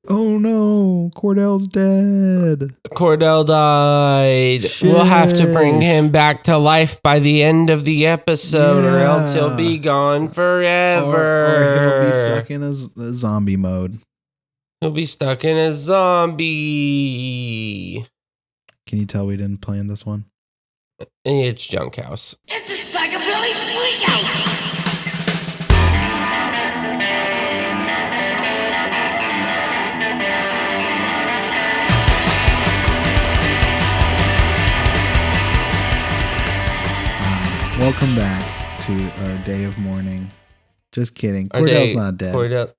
Oh no, Cordell's dead. Cordell died. We'll have to bring him back to life by the end of the episode, or else he'll be gone forever. Or he'll be stuck in a zombie mode. He'll be stuck in a zombie. Can you tell we didn't plan this one? It's Junk House. It's a psychobilly freakout. Welcome back to our day of mourning. Just kidding. Cordell's not dead.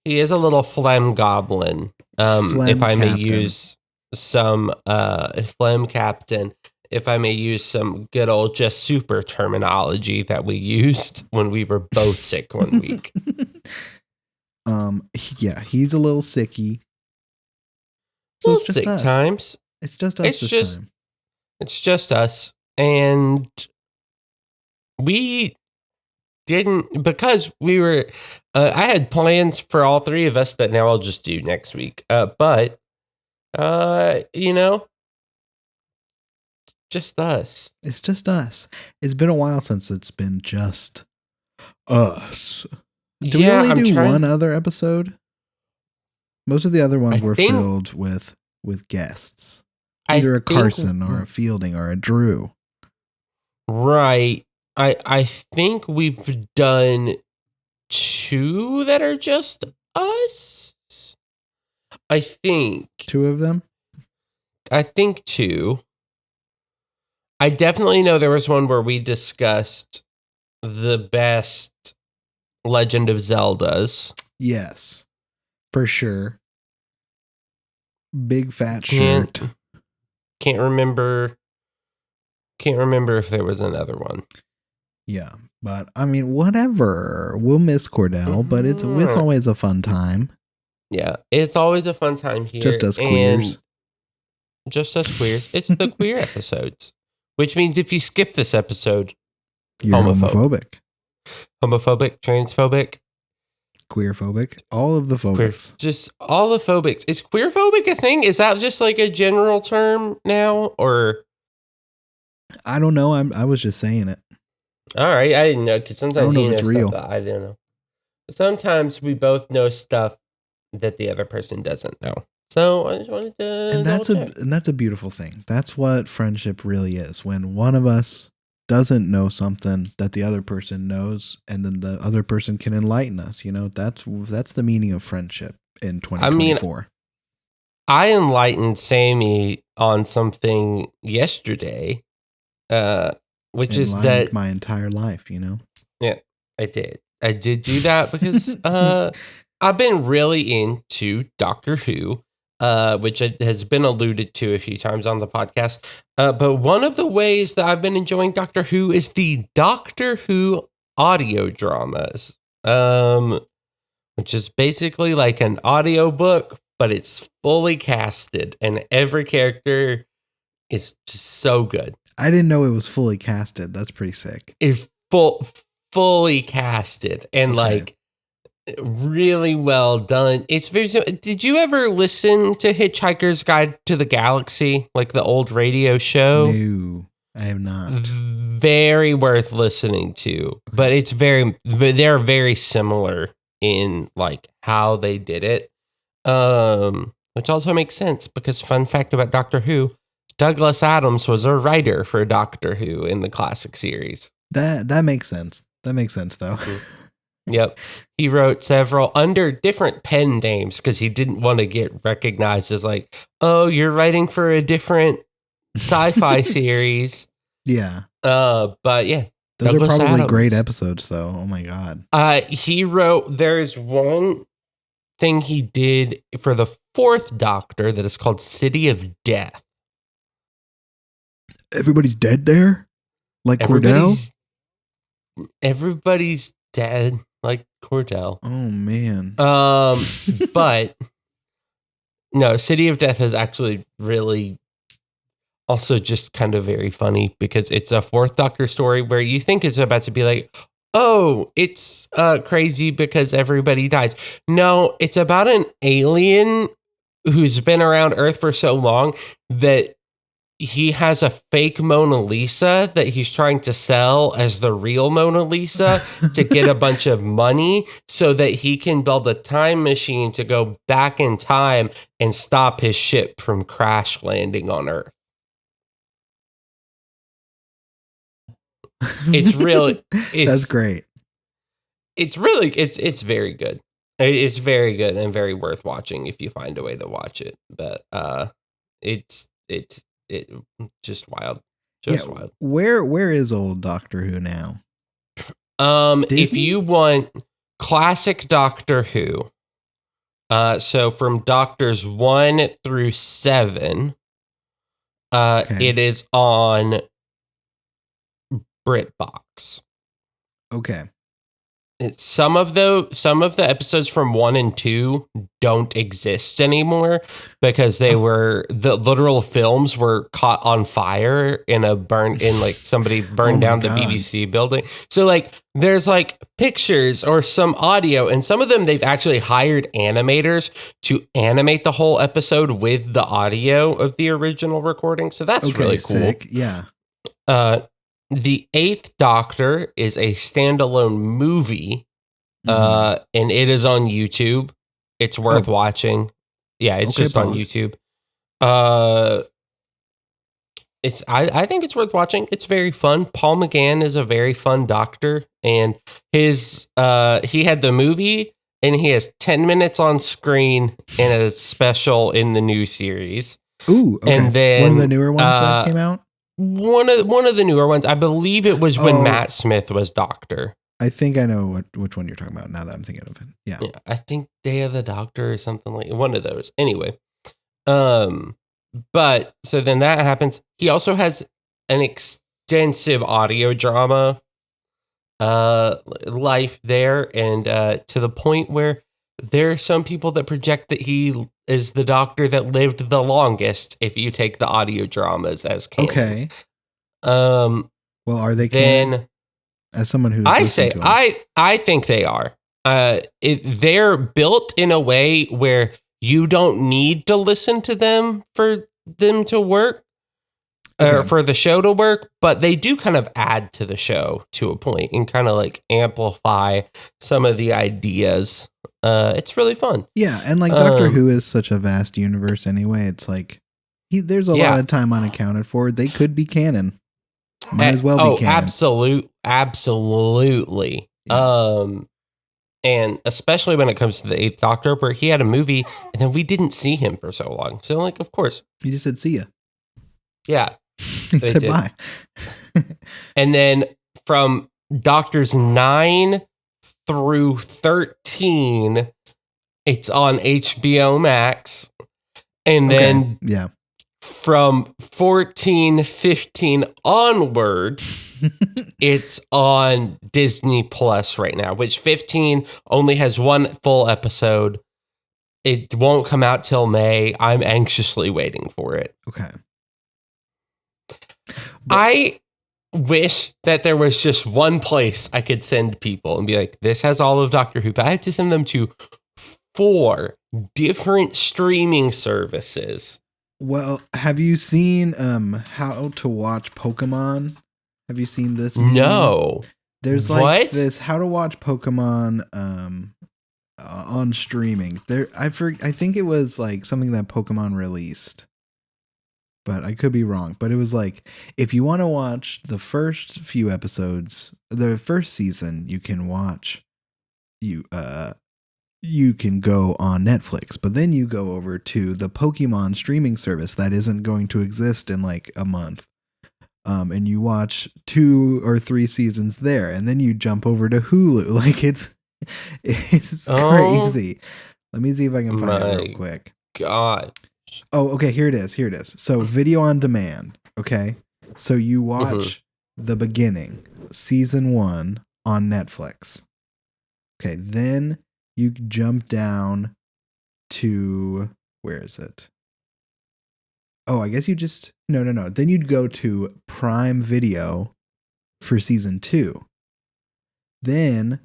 He is a little phlegm goblin. If I may use some phlegm captain. If I may use some good old just super terminology that we used when we were both sick one week. He's a little sicky. So it's just sick us. Times. It's just us this time. It's just us. And we didn't, because we were, I had plans for all three of us that now I'll just do next week. But just us. It's just us. It's been a while since it's been just us. Do we only do one other episode? Most of the other ones were filled with guests. Either a Carson or a Fielding or a Drew. Right. I think we've done 2 that are just us. I think 2 of them. I think 2. I definitely know there was one where we discussed the best Legend of Zeldas. Yes, for sure. Big fat shirt. Can't remember if there was another one. Yeah, but I mean, whatever. We'll miss Cordell, but it's always a fun time. Yeah, it's always a fun time here. Just us queers. Just us queers. It's the queer episodes. Which means if you skip this episode, you're homophobic. Homophobic, transphobic. Queerphobic. All of the phobics. Just all the phobics. Is queerphobic a thing? Is that just like a general term now? Or I don't know. I was just saying it. All right. I didn't know, because sometimes I don't know if it's real. I don't know. Sometimes we both know stuff that the other person doesn't know. So I just wanted to. And that's a beautiful thing. That's what friendship really is. When one of us doesn't know something that the other person knows, and then the other person can enlighten us. You know, that's the meaning of friendship in 2024. I enlightened Sammy on something yesterday, which is that my entire life. You know. Yeah, I did. I did do that because I've been really into Doctor Who. Which has been alluded to a few times on the podcast. But one of the ways that I've been enjoying Doctor Who is the Doctor Who audio dramas, which is basically like an audio book, but it's fully casted, and every character is just so good. I didn't know it was fully casted. That's pretty sick. It's fully casted, and like really well done. It's very. Did you ever listen to Hitchhiker's Guide to the Galaxy, like the old radio show? No, I have not. Very worth listening to, but it's they're very similar in like how they did it, which also makes sense because fun fact about Doctor Who, Douglas Adams was a writer for Doctor Who in the classic series. That makes sense. That makes sense though. Yep. He wrote several under different pen names because he didn't want to get recognized as like, oh, you're writing for a different sci-fi series. Yeah. But yeah. Those Douglas are probably Adams. Great episodes though. Oh my God. There's one thing he did for the 4th Doctor that is called City of Death. Everybody's dead there? Like Cordell? Everybody's dead. Like Cordell. Oh man. But no, City of Death is actually really also just kind of very funny because it's a 4th Doctor story where you think it's about to be like, oh, it's crazy because everybody dies. No, it's about an alien who's been around Earth for so long that he has a fake Mona Lisa that he's trying to sell as the real Mona Lisa to get a bunch of money so that he can build a time machine to go back in time and stop his ship from crash landing on Earth. It's really That's great. It's really it's very good. It's very good and very worth watching if you find a way to watch it. But it's just wild. Just wild. Where is old Doctor Who now? If you want classic Doctor Who, so from Doctors 1 through 7, it is on BritBox. Okay. Some of the episodes from 1 and 2 don't exist anymore because the literal films were caught on fire in somebody burned down the BBC building. So like there's like pictures or some audio, and some of them they've actually hired animators to animate the whole episode with the audio of the original recording. So that's really cool. Sick. Yeah. The Eighth Doctor is a standalone movie, and it is on YouTube. It's worth watching. Yeah, it's just on YouTube. I think it's worth watching. It's very fun. Paul McGann is a very fun doctor, and his he had the movie, and he has 10 minutes on screen in a special in the new series. Ooh, okay. And then one of the newer ones that came out. One of the newer ones, I believe it was when Matt Smith was Doctor. I think I know which one you're talking about now that I'm thinking of it. Yeah, I think Day of the Doctor or something like one of those. Anyway, but so then that happens. He also has an extensive audio drama life there, and to the point where there are some people that project that he is the Doctor that lived the longest if you take the audio dramas as canon. Okay. Well, are they canon? As someone who's I think they are. They're built in a way where you don't need to listen to them for them to work, or for the show to work, but they do kind of add to the show to a point and kind of like amplify some of the ideas. It's really fun. Yeah, and like Doctor Who is such a vast universe anyway. It's like there's a lot of time unaccounted for. They could be canon. Might as well be canon. Absolutely. Yeah. And especially when it comes to the Eighth Doctor, where he had a movie and then we didn't see him for so long. So like, of course, he just said see ya. Yeah, he said bye. And then from Doctors 9 through 13, it's on HBO Max. And then from 14, 15 onward, it's on Disney Plus right now, which 15 only has one full episode. It won't come out till May. I'm anxiously waiting for it. Okay. I wish that there was just one place I could send people and be like, this has all of Doctor Who, but I have to send them to 4 different streaming services. Well, have you seen How to Watch Pokemon? Have you seen this meme? No. There's like this How to Watch Pokemon on streaming. I think it was like something that Pokemon released, but I could be wrong. But it was like, if you want to watch the first few episodes, the first season, you can watch. You can go on Netflix, but then you go over to the Pokemon streaming service that isn't going to exist in like a month. And you watch 2 or 3 seasons there, and then you jump over to Hulu. Like it's crazy. Let me see if I can find it real quick. God. Oh, okay. Here it is. So video on demand. Okay. So you watch the beginning, season 1 on Netflix. Okay. Then you jump down to, where is it? Oh, I guess you just, no. Then you'd go to Prime Video for season 2. Then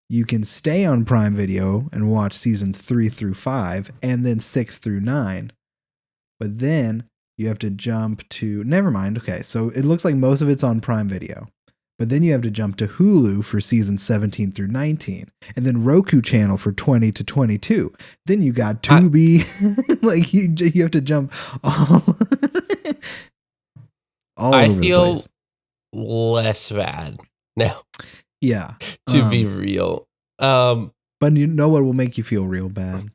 you can stay on Prime Video and watch seasons 3 through 5 and then 6 through 9. But then you have to jump to, never mind. Okay, so it looks like most of it's on Prime Video. But then you have to jump to Hulu for seasons 17 through 19. And then Roku channel for 20 to 22. Then you got Tubi. Like you have to jump all I over feel the place. less bad now. Yeah. To be real. But you know what will make you feel real bad?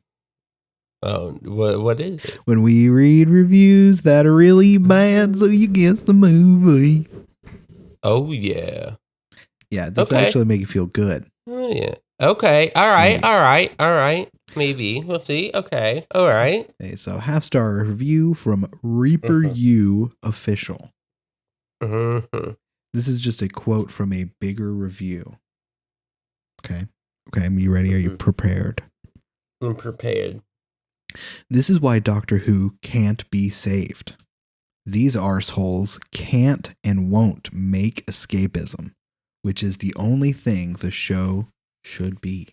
Oh, what is it? When we read reviews that are really bad, so you guess the movie. Oh, yeah. Yeah, this actually make you feel good. Oh, yeah. Okay. All right. Maybe. All right. All right. Maybe. We'll see. Okay. All right. Okay, so 5-star review from Reaper U Official. Mm-hmm. This is just a quote from a bigger review. Okay. Okay, are you ready? Are you prepared? I'm prepared. This is why Doctor Who can't be saved. These arseholes can't and won't make escapism, which is the only thing the show should be.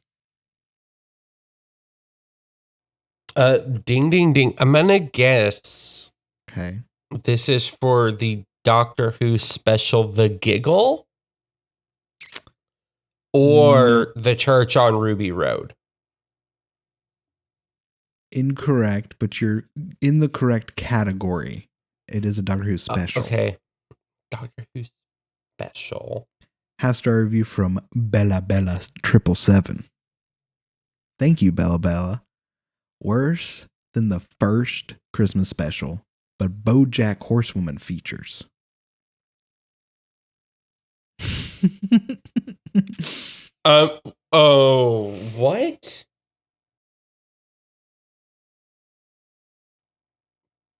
Ding, ding, ding. I'm gonna guess. Okay. This is for the Doctor Who special, The Giggle? Or The Church on Ruby Road? Incorrect, but you're in the correct category. It is a Doctor Who special. Okay. Doctor Who special. 5-star review from Bella 777. Thank you, Bella. Worse than the first Christmas special, but BoJack Horsewoman features. Oh, what?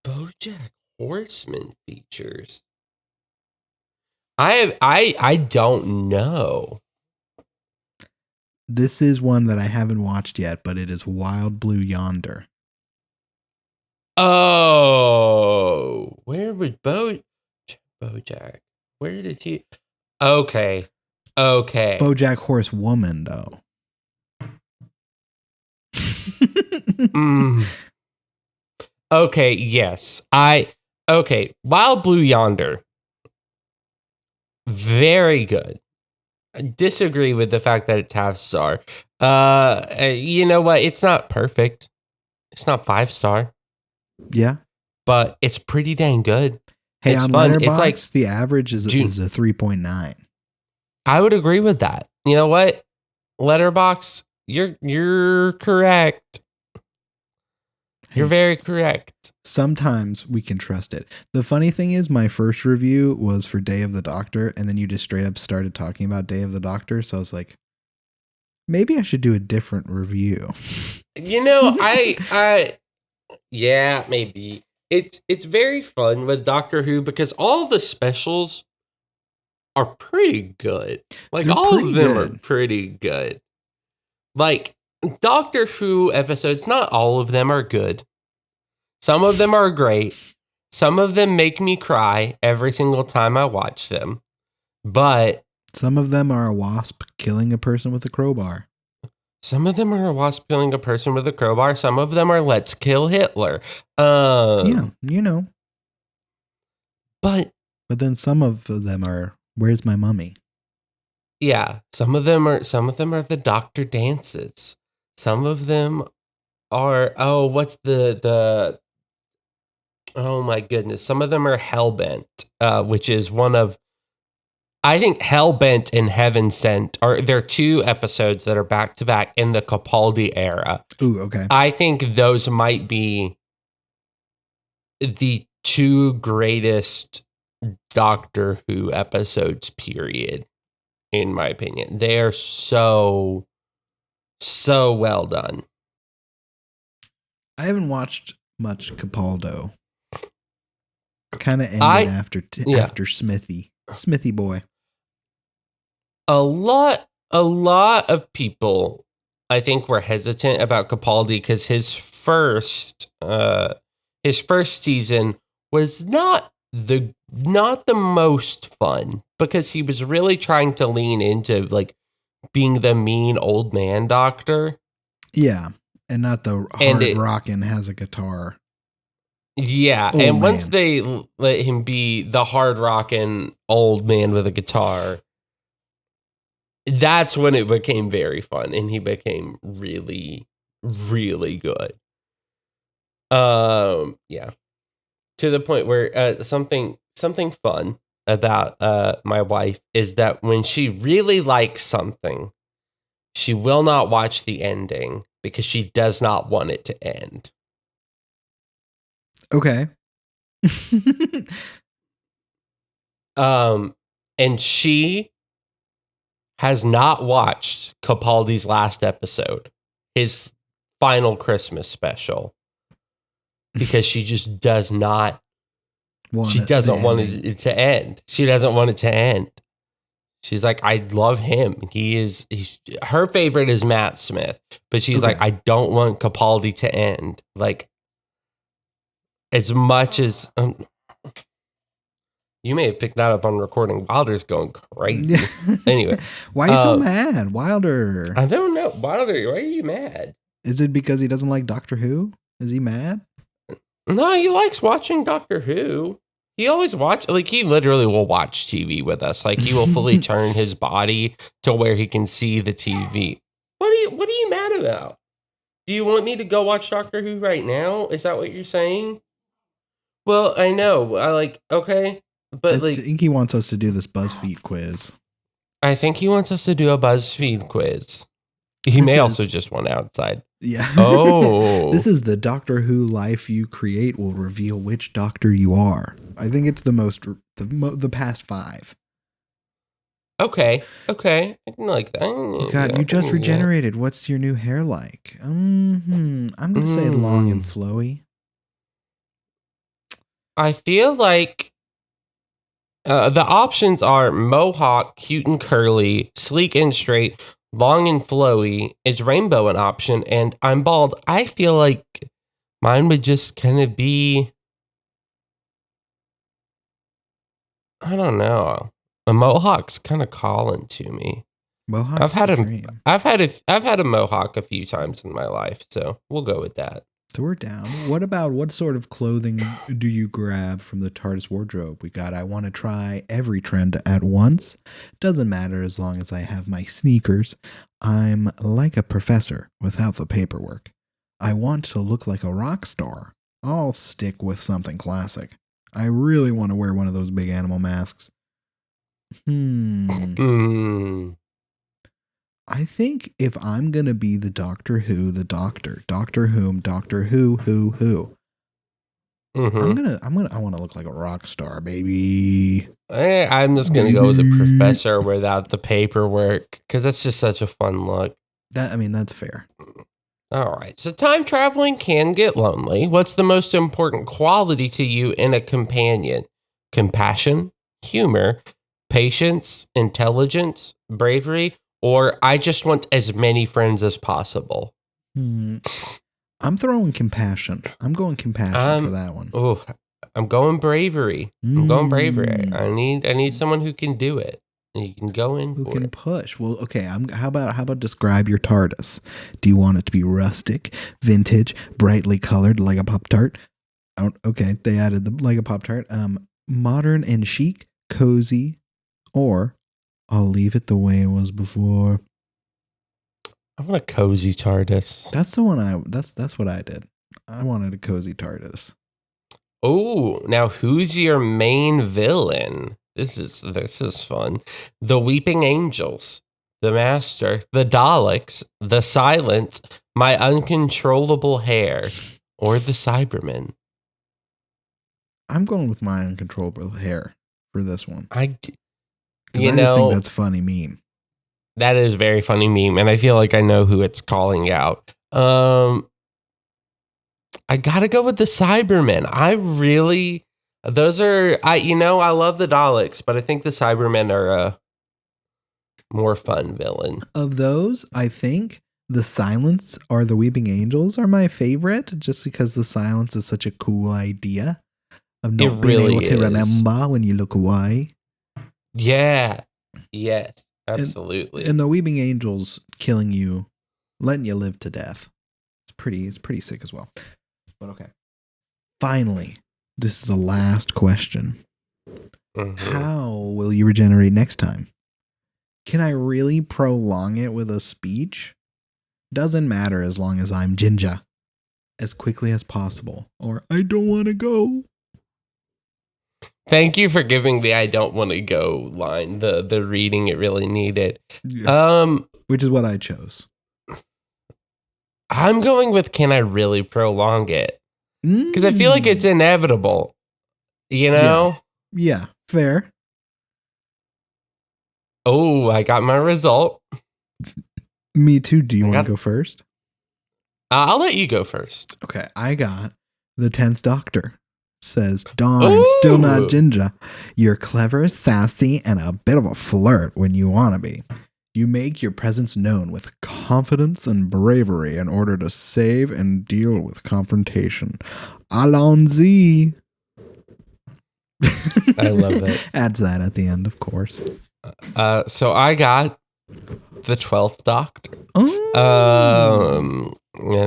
BoJack Horseman features. I don't know. This is one that I haven't watched yet, but it is Wild Blue Yonder. Oh, where would BoJack? Where did he? Okay. BoJack Horsewoman, though. Okay, yes. Okay, Wild Blue Yonder. Very good. I disagree with the fact that it's 5-star. You know what? It's not perfect. It's not 5-star. Yeah. But it's pretty dang good. Hey, it's on fun. Letterboxd, It's like the average is a 3.9. I would agree with that. You know what? Letterboxd, you're correct. You're very correct. Sometimes we can trust it. The funny thing is, my first review was for Day of the Doctor, and then you just straight up started talking about Day of the Doctor. So I was like, maybe I should do a different review. You know, yeah, maybe. It's very fun with Doctor Who because all the specials are pretty good. Like, all of them are pretty good. Like, Doctor Who episodes, not all of them are good. Some of them are great. Some of them make me cry every single time I watch them. But some of them are a wasp killing a person with a crowbar. Some of them are a wasp killing a person with a crowbar. Some of them are let's kill Hitler. Yeah, you know. But then some of them are where's my mummy? Yeah, some of them are the Doctor dances. Some of them are what's the oh my goodness. Some of them are Hellbent, which is one of I think Hellbent and Heaven Sent there are 2 episodes that are back to back in the Capaldi era. Ooh, okay. I think those might be the 2 greatest Doctor Who episodes, period, in my opinion. They are so well done. I haven't watched much Capaldo. Kind of ended after Smithy boy. A lot of people, I think, were hesitant about Capaldi because his first season was not the most fun because he was really trying to lean into like being the mean old man doctor. Yeah, and not the hard rockin' has a guitar. Yeah, and once they let him be the hard rockin' old man with a guitar, that's when it became very fun, and he became really, really good. Yeah, to the point where something fun about my wife is that when she really likes something, she will not watch the ending because she does not want it to end. Okay. And she has not watched Capaldi's last episode, his final Christmas special, because she just does not. She doesn't want it to end. She doesn't want it to end. She's like, I love him. He's her favorite is Matt Smith, but she's like, I don't want Capaldi to end. Like, as much as you may have picked that up on recording. Wilder's going crazy. Anyway. Why are you so mad? Wilder. I don't know. Wilder, why are you mad? Is it because he doesn't like Doctor Who? Is he mad? No, he likes watching Doctor Who. He always he literally will watch TV with us. Like, he will fully turn his body to where he can see the TV. What are you mad about? Do you want me to go watch Doctor Who right now? Is that what you're saying? Well, I know. Okay. But I think he wants us to do this BuzzFeed quiz. I think he wants us to do a BuzzFeed quiz. He may also just want outside. Yeah. Oh. This is the Doctor Who life you create will reveal which doctor you are. I think it's the past 5. Okay. I can like that. God, you just regenerated. What's your new hair like? I'm going to say long and flowy. I feel like the options are mohawk, cute and curly, sleek and straight, long and flowy. Is rainbow an option? And I'm bald. I feel like mine would just kind of be, I don't know. A mohawk's kind of calling to me. Mohawk's dream. I've had a mohawk a few times in my life, so we'll go with that. So we're down. What sort of clothing do you grab from the TARDIS wardrobe? We got, I want to try every trend at once. Doesn't matter as long as I have my sneakers. I'm like a professor without the paperwork. I want to look like a rock star. I'll stick with something classic. I really want to wear one of those big animal masks. I think if I'm going to be the Doctor Who, the Doctor Whom, Doctor Who. Mm-hmm. I want to look like a rock star, baby. I'm just going to go with the professor without the paperwork because that's just such a fun look. That's fair. All right. So time traveling can get lonely. What's the most important quality to you in a companion? Compassion, humor, patience, intelligence, bravery, or I just want as many friends as possible? I'm throwing compassion. I'm going compassion for that one. Oh, I'm going bravery. I need someone who can do it. And you can go in who can push. Well, okay. How about describe your TARDIS? Do you want it to be rustic, vintage, brightly colored like a Pop-Tart? Okay, they added the like a Pop-Tart. Modern and chic, cozy, or I'll leave it the way it was before. I want a cozy TARDIS. That's the one that's what I did. I wanted a cozy TARDIS. Oh, now who's your main villain? This is fun. The Weeping Angels, the Master, the Daleks, the Silence, my uncontrollable hair, or the Cybermen. I'm going with my uncontrollable hair for this one. I just think that's funny meme. That is very funny meme, and I feel like I know who it's calling out. I gotta go with the Cybermen. I love the Daleks, but I think the Cybermen are a more fun villain. Of those, I think the Silence or the Weeping Angels are my favorite, just because the Silence is such a cool idea of not being able to remember when you look away. Yeah. Yes. Absolutely. And the Weeping Angels killing you, letting you live to death. It's pretty sick as well. But okay. Finally, this is the last question. Mm-hmm. How will you regenerate next time? Can I really prolong it with a speech? Doesn't matter as long as I'm Ginger. As quickly as possible. Or I don't want to go. Thank you for giving the I don't want to go line, the reading it really needed. Yeah. Which is what I chose. I'm going with can I really prolong it? Because I feel like it's inevitable. You know? Yeah, fair. Oh, I got my result. Me too. Do you want to go first? I'll let you go first. Okay, I got the 10th Doctor. Says, darn, still not Ginger. You're clever, sassy, and a bit of a flirt when you want to be. You make your presence known with confidence and bravery in order to save and deal with confrontation. Allons-y. I love it. Adds that at the end, of course. So I got the 12th Doctor.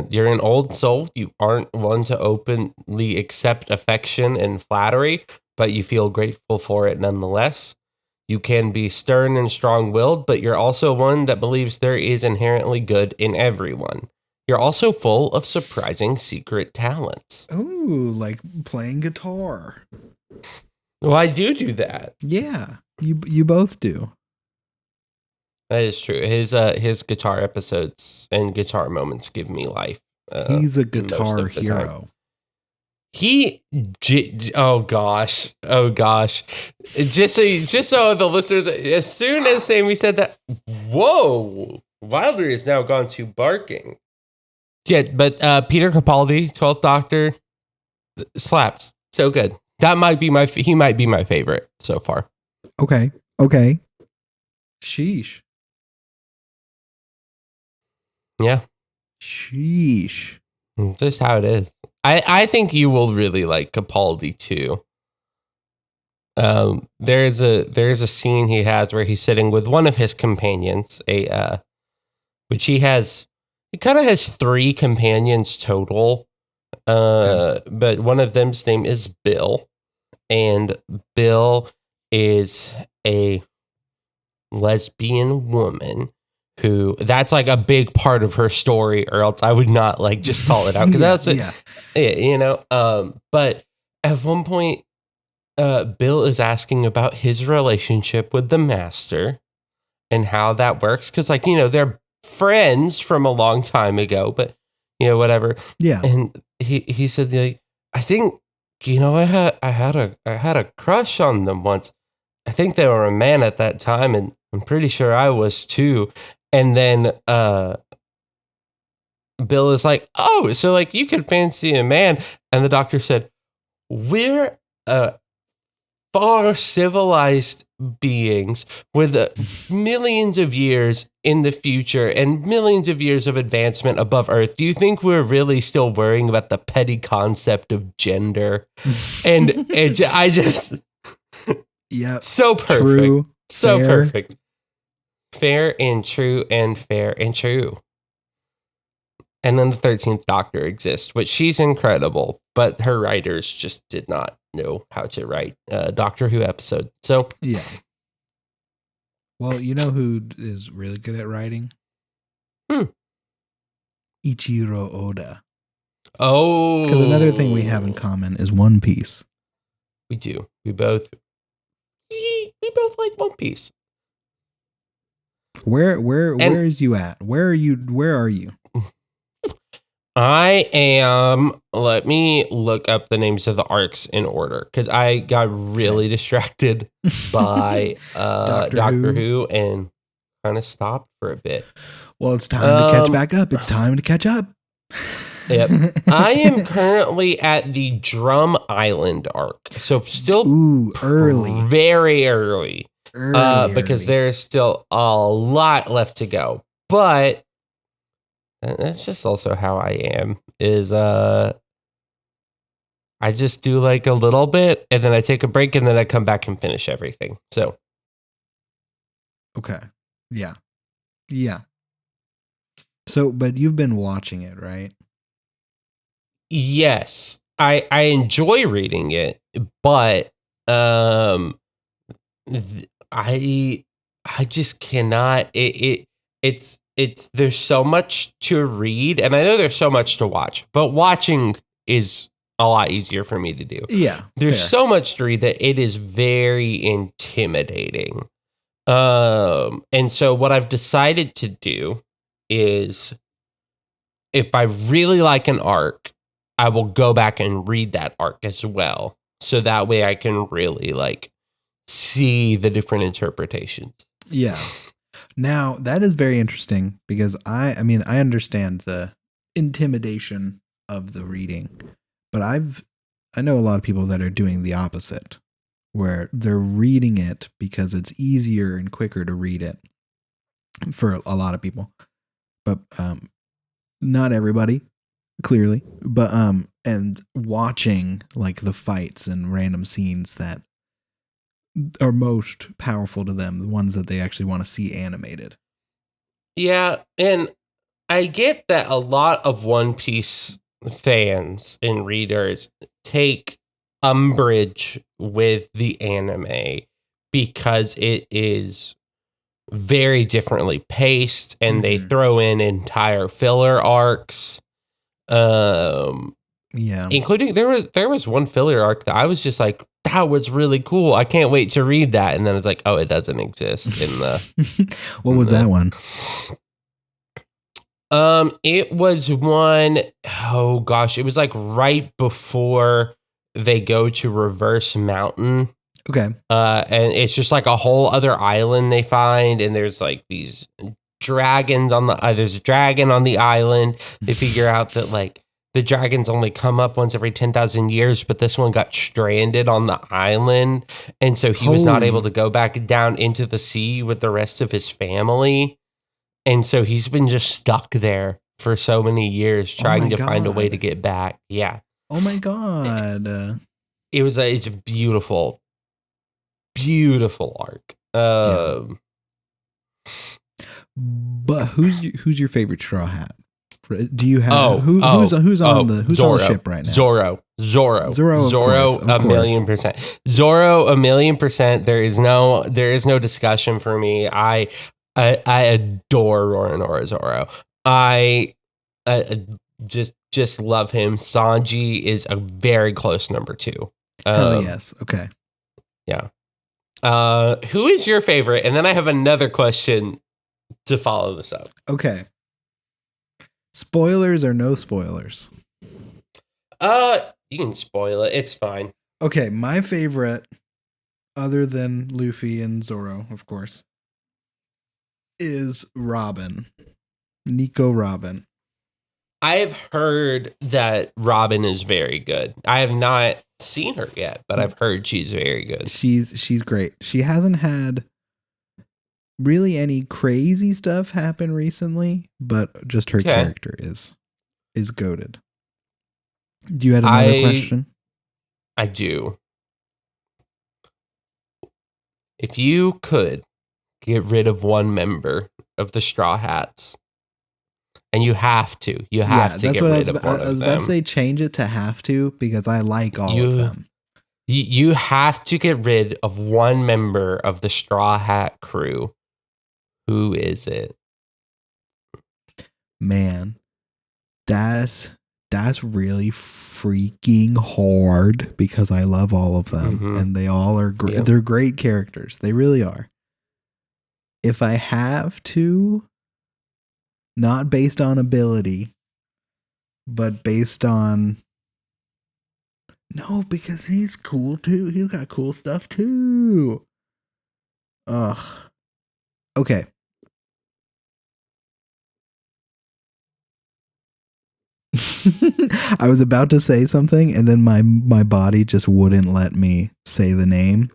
You're an old soul. You aren't one to openly accept affection and flattery, but you feel grateful for it nonetheless. You can be stern and strong-willed, but you're also one that believes there is inherently good in everyone. You're also full of surprising secret talents. Ooh, like playing guitar. Well, I do that. Yeah, you both do. That is true. His guitar episodes and guitar moments give me life. He's a guitar hero. Oh gosh. Just so the listeners, as soon as Sammy said that, whoa, Wilder is now gone to barking. Yeah, but Peter Capaldi, 12th Doctor, slaps. So good. He might be my favorite so far. Okay. Sheesh. Yeah. Sheesh. Just how it is. I think you will really like Capaldi too. There's a scene he has where he's sitting with one of his companions, which he kind of has 3 companions total. But one of them's name is Bill, and Bill is a lesbian woman who that's like a big part of her story, or else I would not like just call it out because but at one point Bill is asking about his relationship with the Master and how that works, because they're friends from a long time ago, but whatever. And he said, I think I had a crush on them once. I think they were a man at that time, and I'm pretty sure I was too. And then Bill is like, oh, so like you could fancy a man. And the Doctor said, we're far civilized beings with millions of years in the future and millions of years of advancement above Earth. Do you think we're really still worrying about the petty concept of gender? and I just... Yeah. So perfect. True. So fair. Perfect. Fair and true and fair and true. And then the 13th Doctor exists, which she's incredible, but her writers just did not know how to write a Doctor Who episode. So yeah. Well, you know who is really good at writing? Ichiro Oda. Oh. Because another thing we have in common is One Piece. We do. We both like One Piece. Where is you at? Where are you? I am. Let me look up the names of the arcs in order, because I got really distracted by Doctor Who and kind of stopped for a bit. Well, it's time to catch back up. It's time to catch up. Yep. I am currently at the Drum Island arc, so still early, very early, because there's still a lot left to go. But that's just also how I am. Is I just do like a little bit, and then I take a break, and then I come back and finish everything. So okay. Yeah. Yeah. So, but you've been watching it, right? Yes. I enjoy reading it, but I just cannot it's there's so much to read, and I know there's so much to watch, but watching is a lot easier for me to do. Yeah. There's Fair. so much to read that it is very intimidating. And so what I've decided to do is if I really like an arc, I will go back and read that arc as well. So that way I can really like see the different interpretations. Yeah. Now, that is very interesting because I mean, I understand the intimidation of the reading, but I know a lot of people that are doing the opposite, where they're reading it because it's easier and quicker to read it for a lot of people. But not everybody, clearly. But and watching like the fights and random scenes that are most powerful to them, the ones that they actually want to see animated. Yeah, and I get that a lot of One Piece fans and readers take umbrage with the anime because it is very differently paced and they throw in entire filler arcs. Yeah. Including there was one filler arc that I was just like, that was really cool. I can't wait to read that. And then it's like, oh, it doesn't exist in the What was that one? It was one, oh gosh, it was like right before they go to Reverse Mountain. Okay. And it's just like a whole other island they find, and there's like these dragons on the there's a dragon on the island. They figure out that like the dragons only come up once every 10,000 years, but this one got stranded on the island, and so he was not able to go back down into the sea with the rest of his family. And so he's been just stuck there for so many years trying to find a way to get back. Yeah. Oh my God. It's a beautiful, beautiful arc. But who's your favorite Straw Hat? Do you have who's on the ship right now? Zoro, of course. a million percent. Zoro, a million percent. There is no discussion for me. I adore Roronoa Zoro. I just love him. Sanji is a very close number 2. Hell yes. Okay. Yeah. Who is your favorite? And then I have another question to follow this up. Okay. Spoilers or no spoilers? You can spoil it. It's fine. Okay, my favorite, other than Luffy and Zoro, of course, is Robin. Nico Robin. I have heard that Robin is very good. I have not seen her yet, but I've heard she's very good. She's great. She hasn't had really any crazy stuff happen recently, but just her character is goated. Do you have another question? I do. If you could get rid of one member of the Straw Hats, and you have to get rid of one of them. I was about to say change it to have to, because I like all of them. You have to get rid of one member of the Straw Hat crew. Who is it? Man, that's really freaking hard because I love all of them and they all are great. Yeah. They're great characters. They really are. If I have to, not based on ability, but based on because he's cool too. He's got cool stuff too. Ugh. Okay. I was about to say something and then my body just wouldn't let me say the name.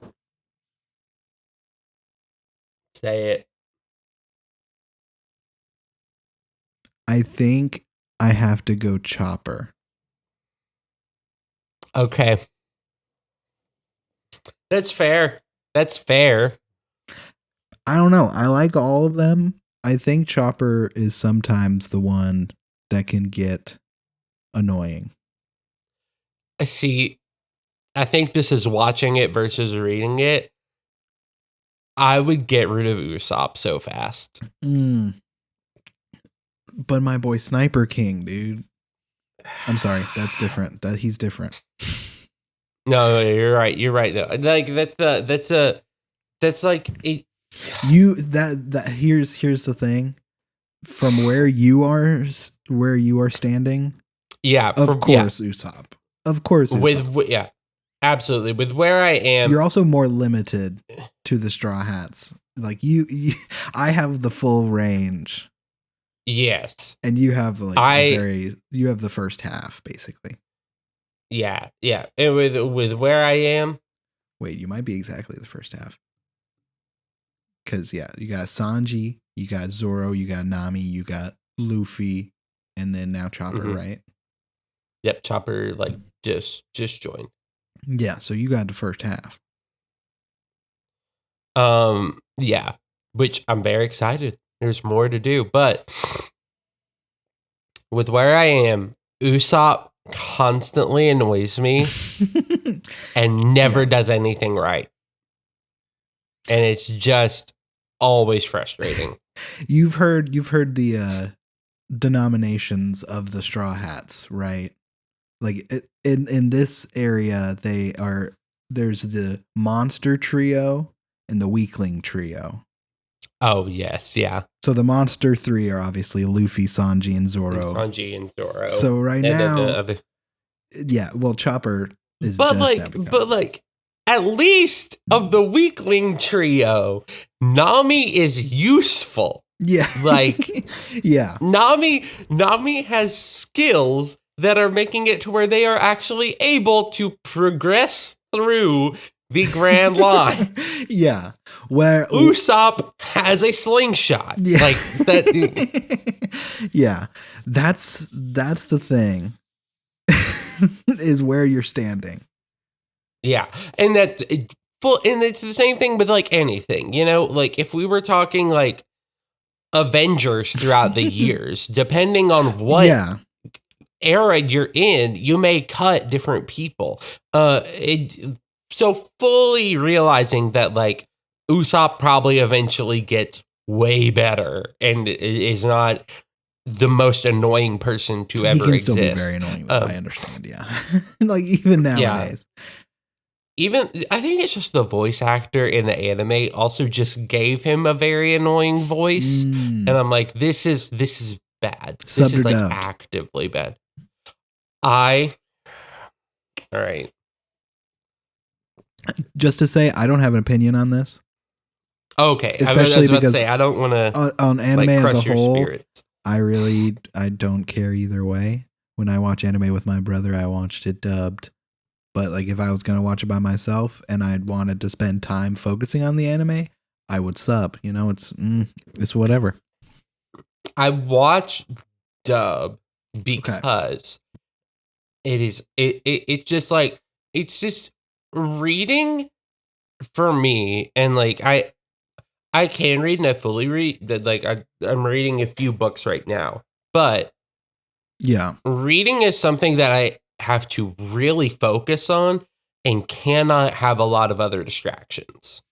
Say it. I think I have to go Chopper. Okay. That's fair. That's fair. I don't know. I like all of them. I think Chopper is sometimes the one that can get annoying. I see. I think this is watching it versus reading it. I would get rid of Usopp so fast. But my boy Sniper King, dude. I'm sorry, that's different. He's different. No, you're right. You're right though. Like that's like it. Here's the thing. From where you are standing. Yeah, of course, Usopp. Of course, Usopp. With absolutely. With where I am, you're also more limited to the Straw Hats. Like you I have the full range. Yes, and you have you have the first half basically. Yeah. And with where I am, wait, you might be exactly the first half. Because you got Sanji, you got Zoro, you got Nami, you got Luffy, and then now Chopper, right? Yep, Chopper like just joined. Yeah, so you got the first half. Yeah, which I'm very excited. There's more to do, but with where I am, Usopp constantly annoys me and never does anything right. And it's just always frustrating. You've heard the denominations of the Straw Hats, right? Like in this area, there's the Monster Trio and the Weakling Trio. Oh yes, yeah. So the Monster Three are obviously Luffy, Sanji, and Zoro. So right now, well, Chopper is but at least of the Weakling Trio, Nami is useful. Yeah, like yeah, Nami has skills that are making it to where they are actually able to progress through the Grand Line. Yeah. Where Usopp has a slingshot. Yeah. Like that. Yeah. That's the thing. Is where you're standing. Yeah. And and it's the same thing with like anything, you know, like if we were talking like Avengers throughout the years, depending on what era you're in, you may cut different people. So fully realizing that like Usopp probably eventually gets way better and is not the most annoying person to ever exist. He can still be very annoying, though. I understand, yeah. Like even nowadays. Even I think it's just the voice actor in the anime also just gave him a very annoying voice, and I'm like, this is bad. This is like actively bad. All right. Just to say, I don't have an opinion on this. Okay, especially because I don't want to on anime like, as a whole. Spirits. I don't care either way. When I watch anime with my brother, I watched it dubbed. But like if I was gonna watch it by myself and I wanted to spend time focusing on the anime, I would sub. You know, it's whatever. I watch dub because it's just like it's just reading for me, and like I can read and I fully read. Like I'm reading a few books right now, but yeah, reading is something that I have to really focus on and cannot have a lot of other distractions.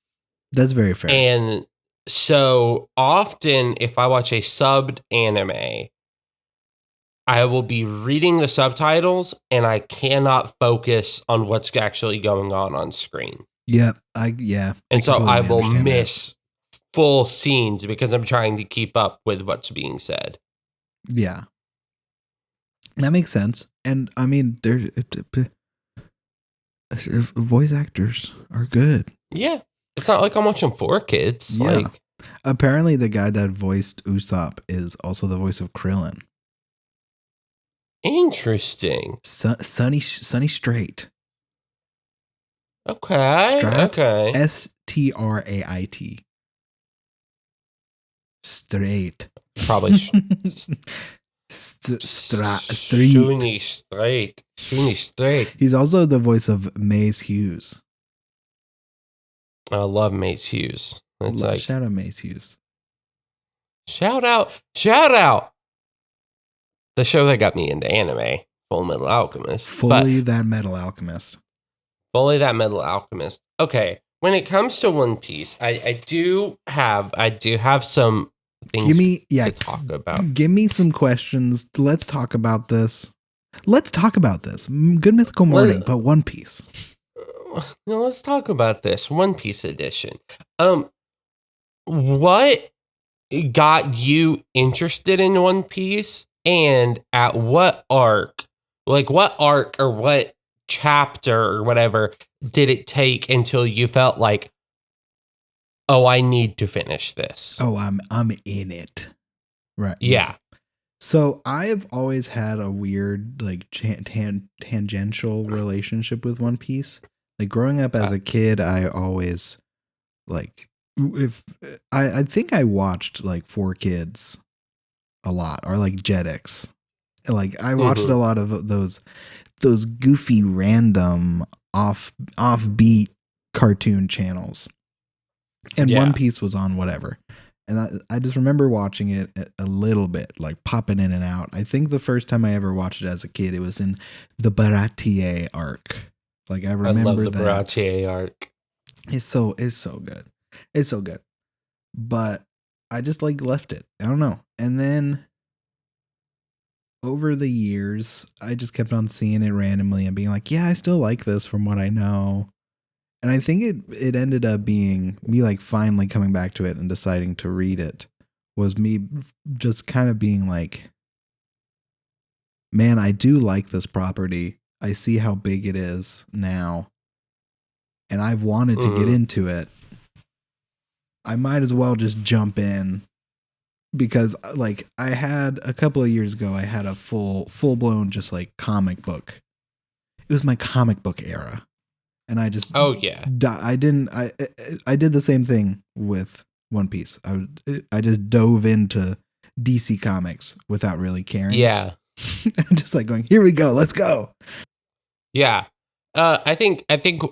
That's very fair. And so often if I watch a subbed anime, I will be reading the subtitles and I cannot focus on what's actually going on screen. Yep. And so I will miss full scenes because I'm trying to keep up with what's being said. Yeah. That makes sense. And I mean, voice actors are good. Yeah. It's not like I'm watching 4Kids. Yeah. Like, apparently the guy that voiced Usopp is also the voice of Krillin. Interesting. Sunny Strait. Okay. Okay. Strait. Straight. Probably. Street. Straight. He's also the voice of Mace Hughes. I love Mace Hughes. It's like, shout out Mace Hughes. Shout out. The show that got me into anime, Full Metal Alchemist. Fully That Metal Alchemist. Fully That Metal Alchemist. Okay, when it comes to One Piece, I do have some things to talk about. Give me some questions. Let's talk about this. Good Mythical Morning, but One Piece. Let's talk about this One Piece edition. What got you interested in One Piece, and at what arc? Like, what arc or what chapter or whatever did it take until you felt like, oh, I need to finish this? Oh, I'm in it. Right. Yeah. So I have always had a weird, like, tangential relationship with One Piece. Like, growing up as a kid, I always, like, I think I watched, like, 4Kids a lot, or, like, Jetix. Like, I watched a lot of those goofy, random, offbeat cartoon channels. And One Piece was on whatever. And I just remember watching it a little bit, like popping in and out. I think the first time I ever watched it as a kid, it was in the Baratier arc. Like, I remember love the Baratier arc. It's so good. It's so good. But I just, like, left it. I don't know. And then over the years, I just kept on seeing it randomly and being like, yeah, I still like this from what I know. And I think it ended up being me, like, finally coming back to it and deciding to read it was me just kind of being like, man, I do like this property. I see how big it is now. And I've wanted to get into it. I might as well just jump in, because, like, I had a couple of years ago, I had a full blown, just, like, comic book. It was my comic book era. And I just, I did the same thing with One Piece. I just dove into DC Comics without really caring. Yeah. I'm just like going, here we go, let's go. Yeah. I think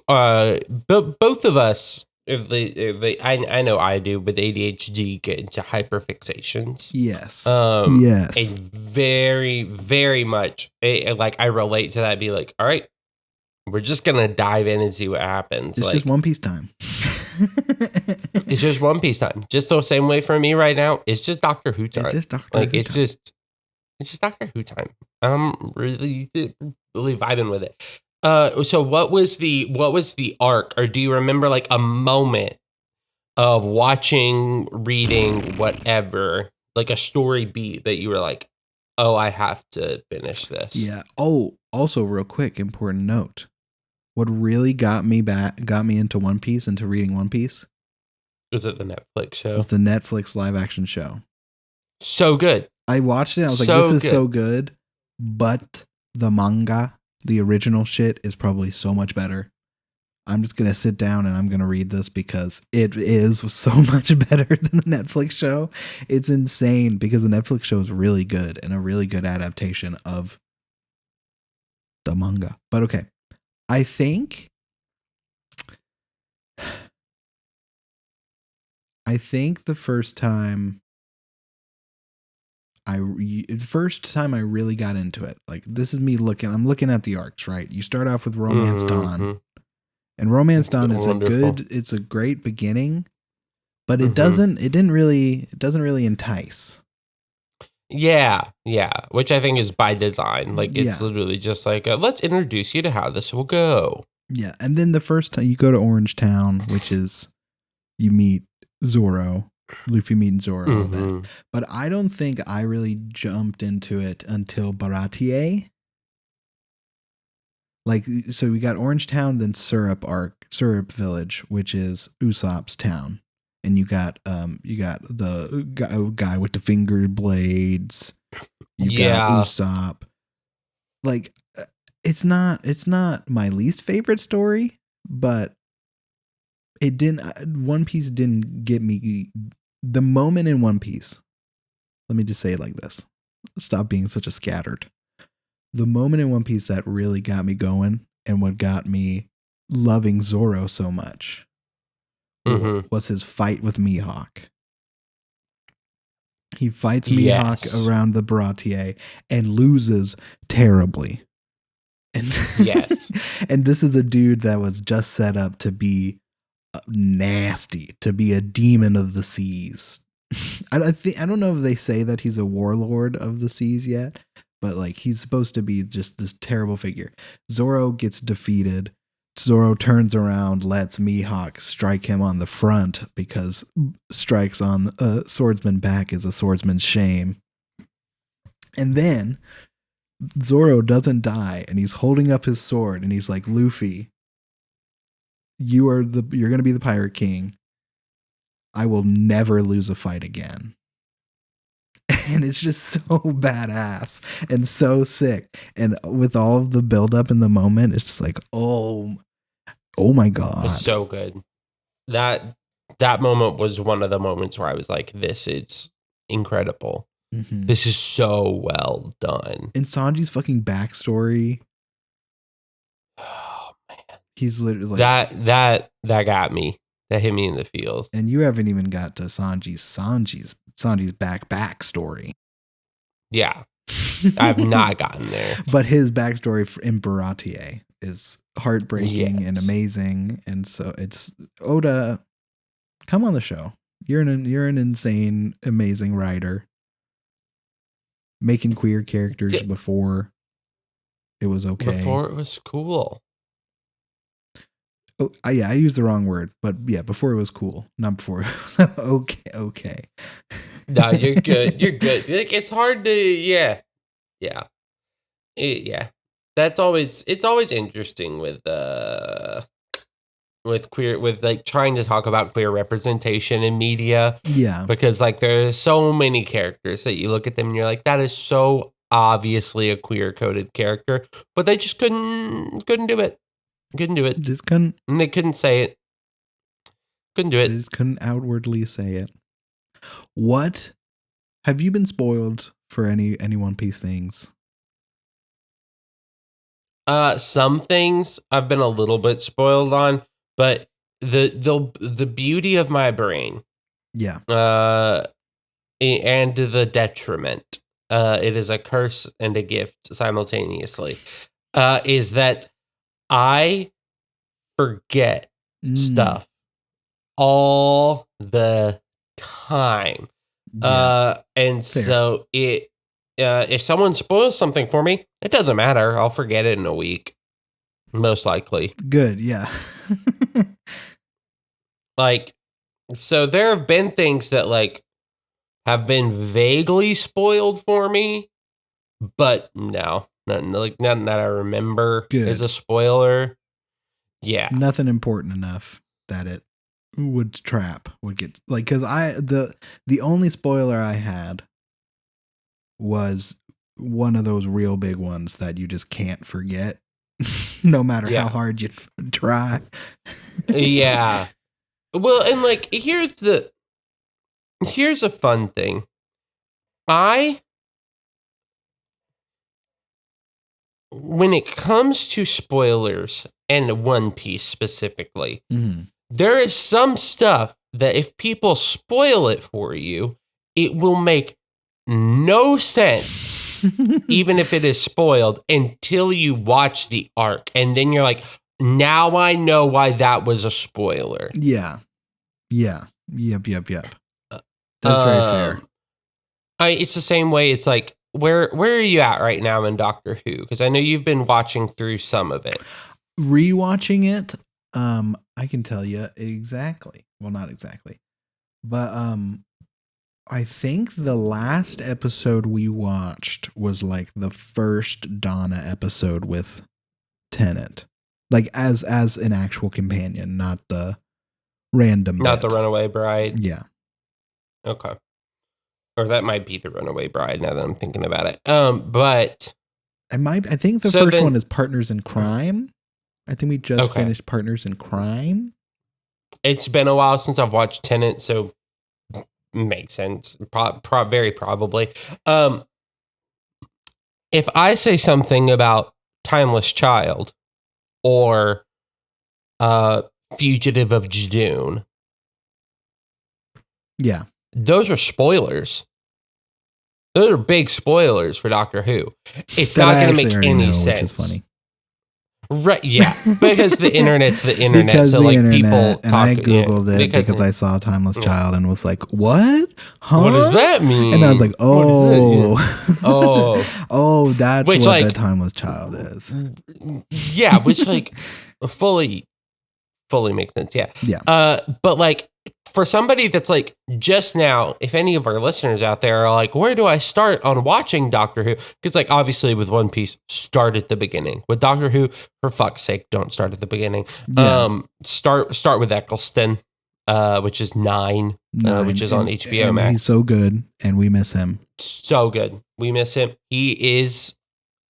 both of us, I know I do with ADHD, get into hyperfixations. Yes. Yes. And very, very much, like, I relate to that. Be like, all right, we're just gonna dive in and see what happens. It's, like, just One Piece time. It's just One Piece time. Just the same way for me right now. It's just Doctor Who time. It's just Doctor Who time. It's just Doctor Who time. I'm really vibing with it. So what was the arc, or do you remember, like, a moment of watching, reading, whatever, like a story beat that you were like, oh, I have to finish this? Yeah. Oh, also, real quick, important note. What really got me into One Piece, into reading One Piece, was it the Netflix show? It was the Netflix live action show. So good. I watched it. I was like, this is so good. But the manga, the original shit, is probably so much better. I'm just going to sit down and I'm going to read this because it is so much better than the Netflix show. It's insane, because the Netflix show is really good and a really good adaptation of the manga. But okay. I think the first time I really got into it, like, this is me I'm looking at the arcs, right? You start off with Romance Dawn, and Romance Dawn is it's a great beginning, but it doesn't really entice. Yeah, which I think is by design. Like, it's literally just like, let's introduce you to how this will go. Yeah, and then the first time you go to Orange Town, which is, you meet Zoro, Luffy meeting Zoro. That. But I don't think I really jumped into it until Baratier. Like, so we got Orange Town, then Syrup Village, which is Usopp's town. And you got the guy with the finger blades. You got Usopp. Like, it's not my least favorite story, but One Piece didn't get me the moment in One Piece. Let me just say it like this. Stop being such a scattered. The moment in One Piece that really got me going, and what got me loving Zoro so much, was his fight with Mihawk. He fights Mihawk around the Baratier and loses terribly. And yes. And this is a dude that was just set up to be nasty, to be a demon of the seas. I don't know if they say that he's a warlord of the seas yet, but like he's supposed to be just this terrible figure. Zoro gets defeated. Zoro turns around, lets Mihawk strike him on the front because strikes on a swordsman's back is a swordsman's shame. And then Zoro doesn't die, and he's holding up his sword, and he's like, Luffy, you're going to be the Pirate King. I will never lose a fight again. And it's just so badass and so sick. And with all of the buildup in the moment, it's just like, oh my God. It's so good. That moment was one of the moments where I was like, this is incredible. Mm-hmm. This is so well done. And Sanji's fucking backstory. Oh man. He's literally like, that got me. That hit me in the feels. And you haven't even got to Sanji's backstory. Yeah. I've not gotten there. But his backstory in Baratier is heartbreaking and amazing. And so it's Oda, come on the show. You're an insane, amazing writer. Making queer characters before it was okay. Before it was cool. Oh, I used the wrong word, but yeah, before it was cool, not before it was okay. No, you're good. You're good. Like, it's hard to, yeah. It's always interesting with queer, with like trying to talk about queer representation in media. Yeah, because like there's so many characters that you look at them and you're like, that is so obviously a queer coded character, but they just couldn't do it. Just couldn't. And they couldn't say it. Couldn't do it. They just couldn't outwardly say it. What have you been spoiled for any One Piece things? Some things I've been a little bit spoiled on, but the beauty of my brain, yeah, and the detriment, it is a curse and a gift simultaneously, is that I forget stuff all the time. Yeah. And fair. So if someone spoils something for me, it doesn't matter. I'll forget it in a week, most likely. Good, yeah. Like, so there have been things that like have been vaguely spoiled for me, but no, nothing that I remember is a spoiler. Yeah, nothing important enough that it would get like, because the only spoiler I had was one of those real big ones that you just can't forget, no matter how hard you try. Yeah. Well, and like here's a fun thing. When it comes to spoilers and One Piece specifically, there is some stuff that if people spoil it for you, it will make no sense, even if it is spoiled, until you watch the arc. And then you're like, now I know why that was a spoiler. Yeah. Yep. That's very fair. It's the same way. It's like, where are you at right now in Doctor Who? Because I know you've been watching through some of it. Rewatching it, I can tell you exactly. Well, not exactly, but I think the last episode we watched was like the first Donna episode with Tennant, like as an actual companion, not the random. Not the Runaway Bride. Yeah. Okay. Or that might be the Runaway Bride now that I'm thinking about it. But I think the first one is Partners in Crime. I think we just finished Partners in Crime. It's been a while since I've watched Tenet, so makes sense. Very probably. If I say something about Timeless Child or Fugitive of June, Yeah. Those are spoilers. Those are big spoilers for Doctor Who. It's not going to make any sense. Which is funny. Right, yeah, because the internet's the internet, because so the like internet, people and I googled it because I saw Timeless Child and was like, "What? Huh? What does that mean?" And I was like, "Oh, oh, that's which, what like, the Timeless Child is." Yeah, which like fully makes sense. Yeah. But like for somebody that's like just now, if any of our listeners out there are like, where do I start on watching Doctor Who? Because like obviously with One Piece, start at the beginning. With Doctor Who, for fuck's sake, don't start at the beginning. Yeah. Start with Eccleston, which is 9, which is on HBO Max. He's so good, and we miss him. So good. We miss him. He is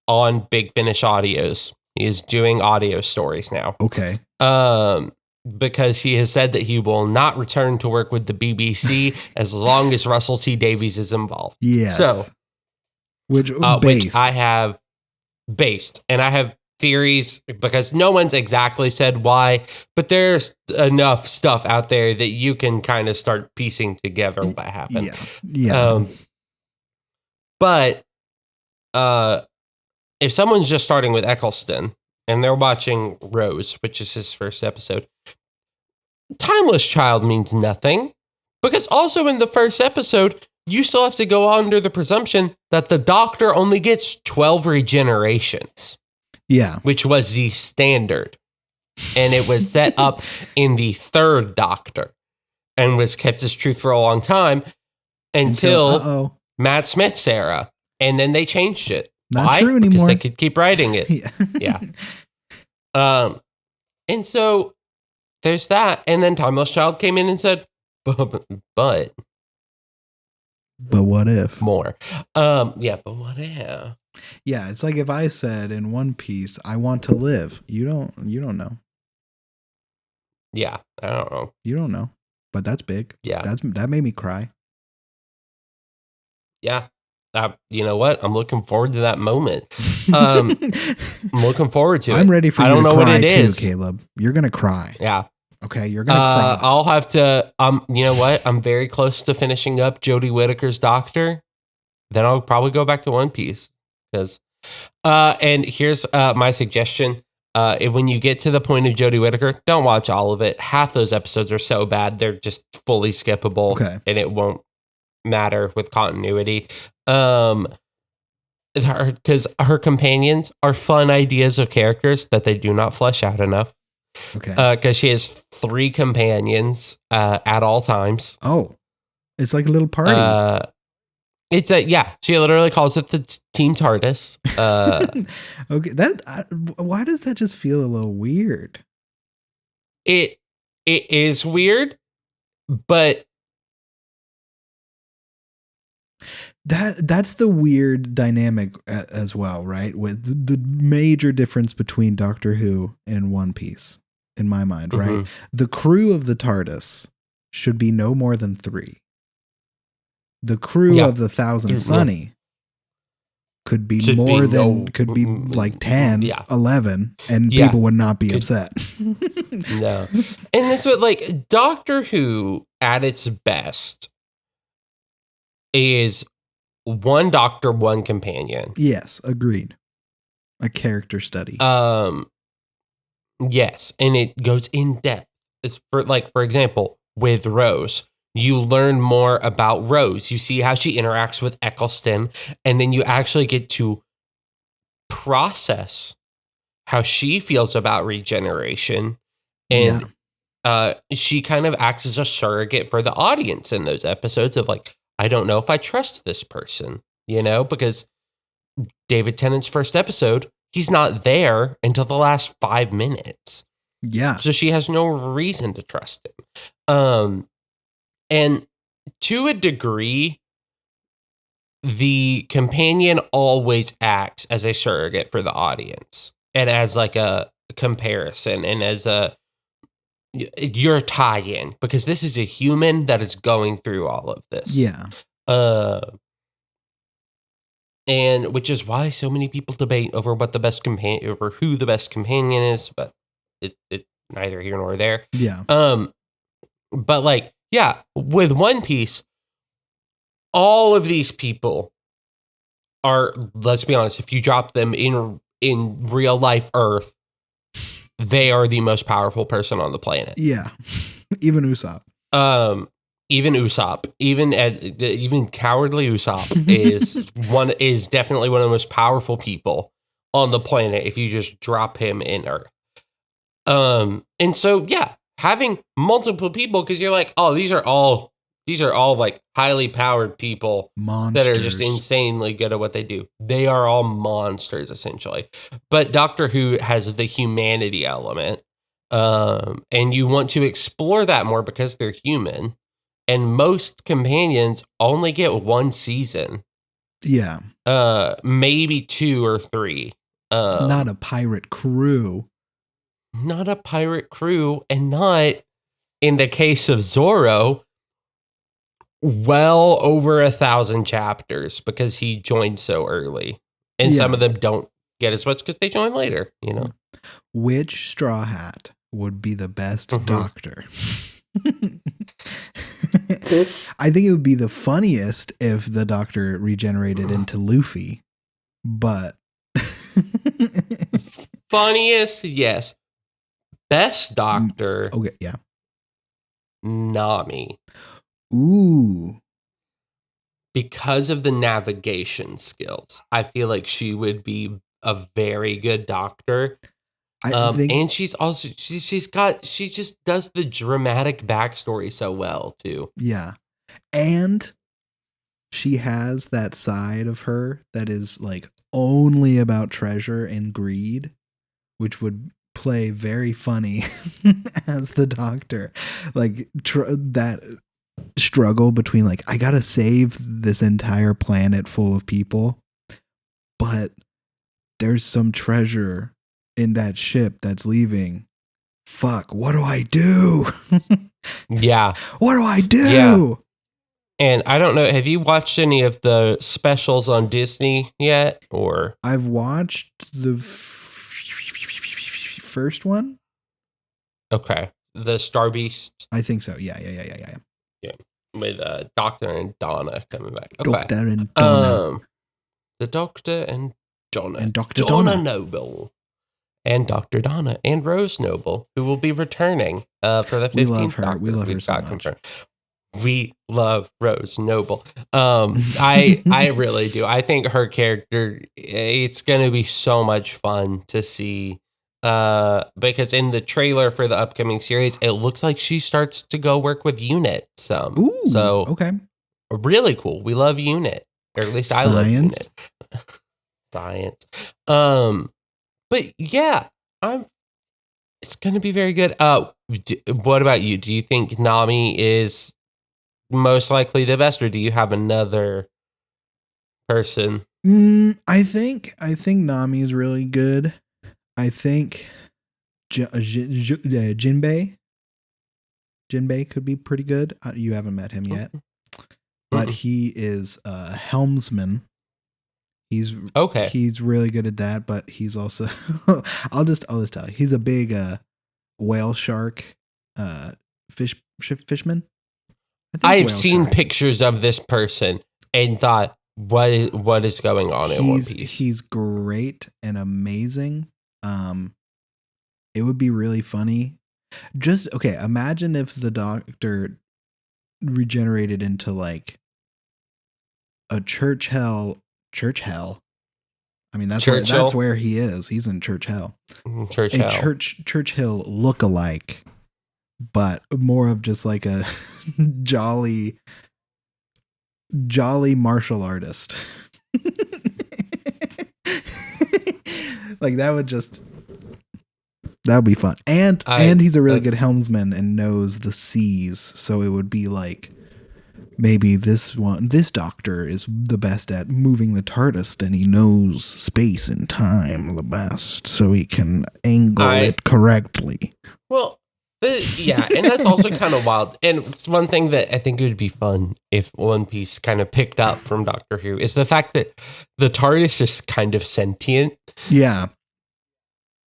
on Big Finish Audios. He is doing audio stories now. Okay. Because he has said that he will not return to work with the BBC as long as Russell T Davies is involved. Yes. So, which I have based, and I have theories because no one's exactly said why, but there's enough stuff out there that you can kind of start piecing together what happened. Yeah. But if someone's just starting with Eccleston and they're watching Rose, which is his first episode, Timeless Child means nothing, because also in the first episode, you still have to go under the presumption that the Doctor only gets 12 regenerations. Yeah. Which was the standard. And it was set up in the third Doctor and was kept as truth for a long time until Matt Smith's era. And then they changed it. Not true anymore. Because they could keep writing it. Yeah. And so there's that. And then Timeless Child came in and said, but what if? More. But what if? Yeah, it's like if I said in One Piece, I want to live. You don't know. Yeah, I don't know. You don't know. But that's big. Yeah. That made me cry. Yeah. You know what? I'm looking forward to that moment. I'm looking forward to it. I'm ready for you to cry what it too, is. Caleb. You're going to cry. Yeah. Okay, you're going to cry. I'll have to, you know what? I'm very close to finishing up Jodie Whittaker's Doctor. Then I'll probably go back to One Piece. And here's my suggestion. When you get to the point of Jodie Whittaker, don't watch all of it. Half those episodes are so bad, they're just fully skippable. Okay. And it won't matter with continuity. Because her companions are fun ideas of characters that they do not flesh out enough. Okay. Because she has 3 companions at all times. Oh, it's like a little party. She literally calls it the Team TARDIS. Okay, why does that just feel a little weird? It is weird, but that's the weird dynamic as well, right? With the major difference between Doctor Who and One Piece, in my mind, right? The crew of the TARDIS should be no more than 3. The crew of the Thousand Sunny could be could be like 10, 11, and people would not be upset. No. And that's what, like, Doctor Who at its best is one Doctor, one companion. Yes, agreed. A character study. Yes, and it goes in depth. It's for example, with Rose. You learn more about Rose. You see how she interacts with Eccleston, and then you actually get to process how she feels about regeneration. And she kind of acts as a surrogate for the audience in those episodes of like, I don't know if I trust this person, because David Tennant's first episode, he's not there until the last 5 minutes. Yeah. So she has no reason to trust him. And to a degree, the companion always acts as a surrogate for the audience and as like a comparison and as your tie-in, because this is a human that is going through all of this. Yeah. And which is why so many people debate over what the best companion, over who the best companion is, but it's neither here nor there. Yeah. But like yeah, with One Piece, all of these people are, let's be honest, if you drop them in real life Earth, they are the most powerful person on the planet. Yeah. Even Usopp. Even Usopp, even cowardly Usopp is definitely one of the most powerful people on the planet if you just drop him in Earth. And so yeah, having multiple people, because you're like, oh, these are all like highly powered people Monsters. that are just insanely good at what they do. They are all monsters essentially. But Doctor Who has the humanity element. And you want to explore that more because they're human. And most companions only get one season. Yeah. Maybe 2 or 3. Not a pirate crew. Not a pirate crew, and not, in the case of Zorro, well over 1,000 chapters because he joined so early. And some of them don't get as much because they join later, you know. Which Straw Hat would be the best doctor? I think it would be the funniest if the doctor regenerated into Luffy, but funniest, yes. Best doctor. Okay, yeah. Nami. Ooh. Because of the navigation skills, I feel like she would be a very good doctor. I think, and she's also she just does the dramatic backstory so well too. Yeah. And she has that side of her that is like only about treasure and greed, which would play very funny as the doctor. Like that struggle between like, I gotta save this entire planet full of people, but there's some treasure in that ship that's leaving. Fuck, what do I do? Yeah. What do I do? Yeah. And I don't know, have you watched any of the specials on Disney yet? Or I've watched the first one. Okay. The Star Beast. I think so. Yeah. Yeah. With Doctor and Donna coming back. Okay. Doctor and Donna. The Doctor and Donna. And Dr. Donna Noble. And Dr. Donna and Rose Noble, who will be returning for the 15th We love her. Doctor. We love her so much. Confirmed. We love Rose Noble. I really do. I think her character, it's going to be so much fun to see. Because in the trailer for the upcoming series, it looks like she starts to go work with UNIT some. Ooh, so okay, really cool. We love UNIT, or at least I love UNIT. Science. But yeah, it's gonna be very good. What about you? Do you think Nami is most likely the best, or do you have another person? I think Nami is really good. I think Jinbei could be pretty good. You haven't met him yet, but he is a helmsman. He's okay. He's really good at that, but he's also I'll just tell you, he's a big whale shark fishman. I've seen pictures of this person and thought, what is going on in One Piece? He's great and amazing. It would be really funny. Just imagine if the doctor regenerated into like a church hell. I mean, that's where he is. He's in church hell. Church Hill look-alike, but more of just like a jolly martial artist. Like that would be fun. And he's a really good helmsman and knows the seas, so it would be like maybe this doctor is the best at moving the TARDIS, and he knows space and time the best, so he can angle it correctly. Well, yeah, and that's also kind of wild. And it's one thing that I think it would be fun if One Piece kind of picked up from Doctor Who is the fact that the TARDIS is kind of sentient. Yeah.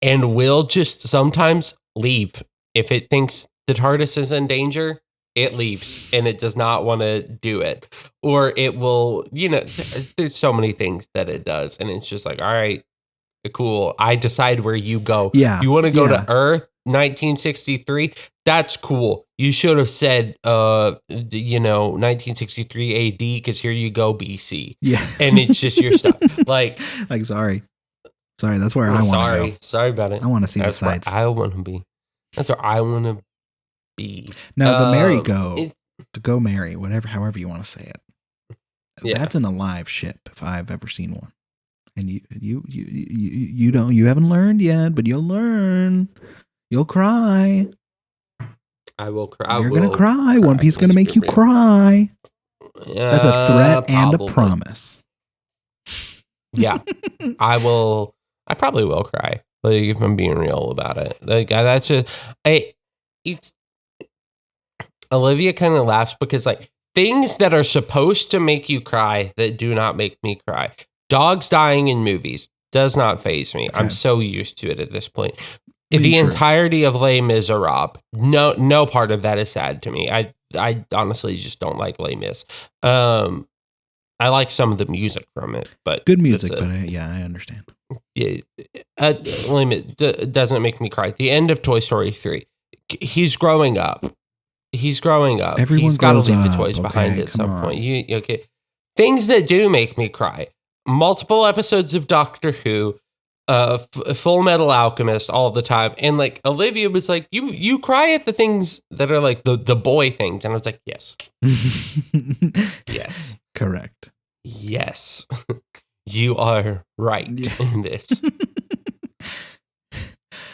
And will just sometimes leave if it thinks the TARDIS is in danger. it leaves and it does not want to do it. Or it will, there's so many things that it does. And it's just like, all right, cool. I decide where you go. Yeah. You want to go to Earth 1963? That's cool. You should have said, 1963 AD, because here you go, BC. Yeah. And it's just your stuff. Like, sorry. That's where I want to go. Sorry about it. I want to see That's the sights. I want to be. That's where I want to be. No, the merry-go, to go merry, however you want to say it. Yeah. That's an alive ship if I've ever seen one. And you haven't learned yet, but you'll learn. You'll cry. I will cry. You're going to cry. One Piece is going to make you cry. That's a threat and a promise. Yeah. I probably will cry. Like, if I'm being real about it. Like, that's just, Olivia kind of laughs because, like, things that are supposed to make you cry that do not make me cry. Dogs dying in movies does not faze me. Okay. I'm so used to it at this point. The entirety of Les Miserables, no part of that is sad to me. I honestly just don't like Les Mis. I like some of the music from it, but good music. But I understand. Yeah, Les Mis doesn't make me cry. The end of Toy Story 3. He's growing up. Everyone He's got to leave up. the toys behind at some point. Okay? Things that do make me cry. Multiple episodes of Doctor Who, Full Metal Alchemist all the time. And like Olivia was like, you cry at the things that are like the boy things. And I was like, yes. Yes. Correct. Yes. You are right in this.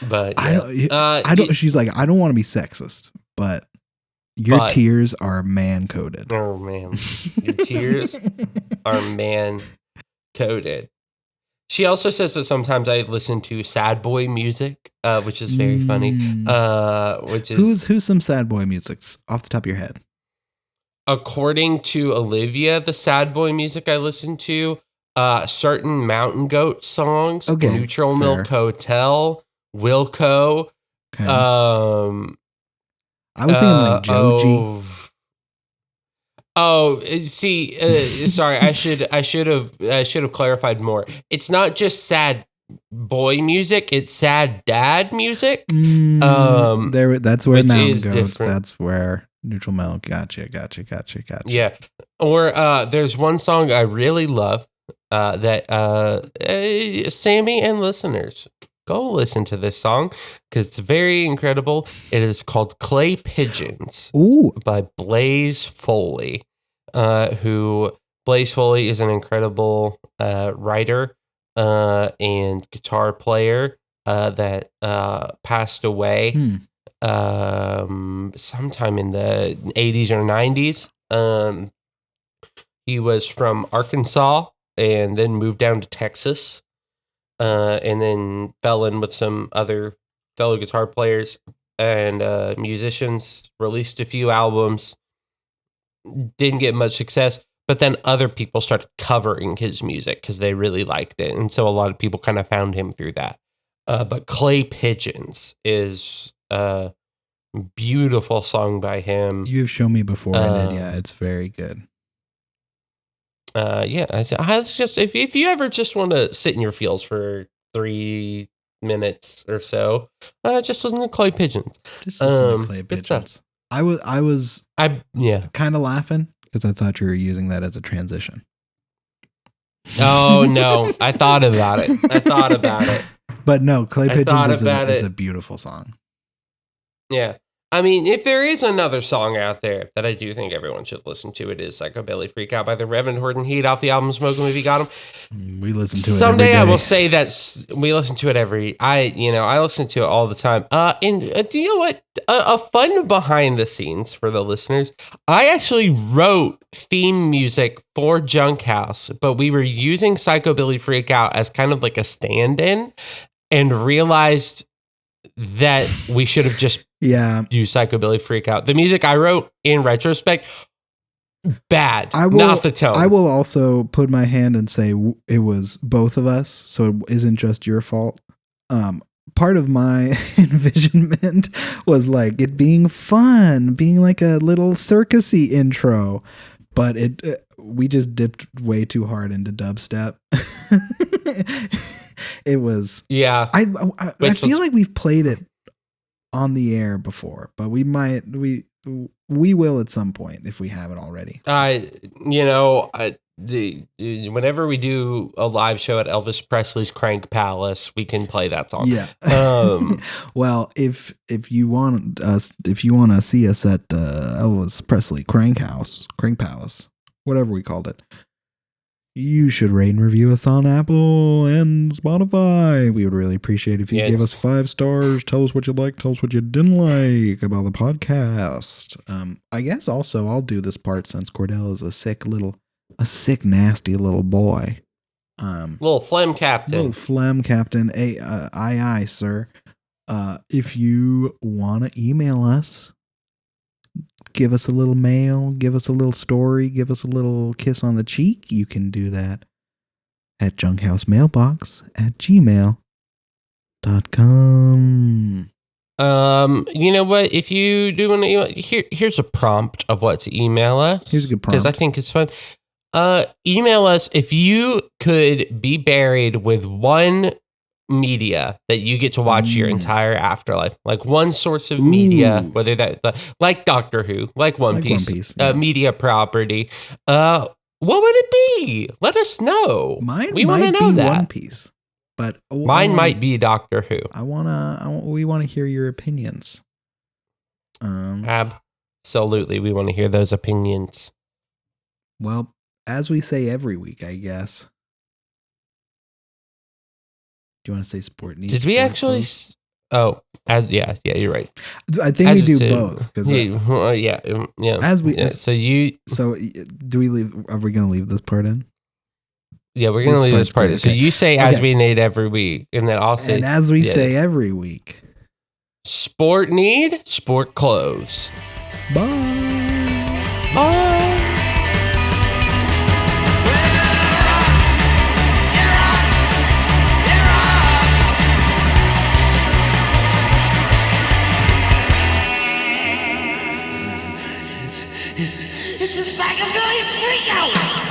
But yeah. I don't she's like, I don't want to be sexist, but your tears are man coded. Oh man. Your tears are man coded. She also says that sometimes I listen to sad boy music, which is very funny. Which is who's some sad boy musics off the top of your head? According to Olivia, the sad boy music I listen to, certain Mountain Goat songs, Neutral fair. Milk Hotel, Wilco. Okay. I was thinking like Joji. See, sorry, I should have clarified more. It's not just sad boy music; it's sad dad music. That's where Mountain Goats. Different. That's where Neutral Milk. Gotcha. Yeah, or there's one song I really love that Sammy and listeners, go listen to this song because it's very incredible. It is called Clay Pigeons. Ooh. By Blaze Foley, Blaze Foley is an incredible writer and guitar player that passed away sometime in the 80s or 90s. He was from Arkansas and then moved down to Texas. And then fell in with some other fellow guitar players and musicians, released a few albums, didn't get much success, but then other people started covering his music because they really liked it. And so a lot of people kind of found him through that. But Clay Pigeons is a beautiful song by him. You've shown me before, and it's very good. It's just if you ever just want to sit in your feels for 3 minutes or so, just listen to Clay Pigeons. Just listen to Clay Pigeons. I was kind of laughing because I thought you were using that as a transition. Oh no, I thought about it. But no, Clay Pigeons is a beautiful song. Yeah. I mean, if there is another song out there that I do think everyone should listen to, it is Psychobilly Freak Out by the Reverend Horton Heat off the album Smoke 'Em If You Got 'Em. We listen to it someday every day. I will say that we listen to it I listen to it all the time. And do you know what? A fun behind the scenes for the listeners. I actually wrote theme music for Junk House, but we were using Psychobilly Freak Out as kind of like a stand-in and realized that we should have just used Psychobilly Freak Out. The music I wrote in retrospect, bad. Not the tone. I will also put my hand and say it was both of us, so it isn't just your fault. part of my envisionment was like it being fun, being like a little circusy intro, but we just dipped way too hard into dubstep. It was I feel like we've played it on the air before, but we will at some point if we haven't already. Whenever we do a live show at Elvis Presley's Crank Palace, we can play that song. Yeah. Well, if you want to see us at Elvis Presley Crank Palace, whatever we called it, you should rate and review us on Apple and Spotify. We would really appreciate if you give us 5 stars. Tell us what you liked. Tell us what you didn't like about the podcast. I guess also I'll do this part since Cordell is a sick, nasty little boy. Little phlegm captain. Aye, sir. If you want to email us, give us a little mail, give us a little story, give us a little kiss on the cheek, you can do that at junkhousemaiilbox@gmail.com. You know what? If you do want to, here's a prompt of what to email us. Here's a good prompt. Because I think it's fun. Email us if you could be buried with one media that you get to watch your entire afterlife, like one source of media, whether that's like Doctor Who, like One Piece, media property. What would it be? Let us know. We want to know that. One Piece, but mine might be Doctor Who. We want to hear your opinions. Absolutely, we want to hear those opinions. Well, as we say every week, I guess. Do you want to say sport needs? Did we actually? You're right. I think we do both. Yeah. So do we leave? Are we going to leave this part in? Yeah, we're going to leave this part in. Okay. So you say as we need every week, and then I'll say and as we say every week. Sport need, sport clothes. Bye. Bye. It's a psychobilly freakout!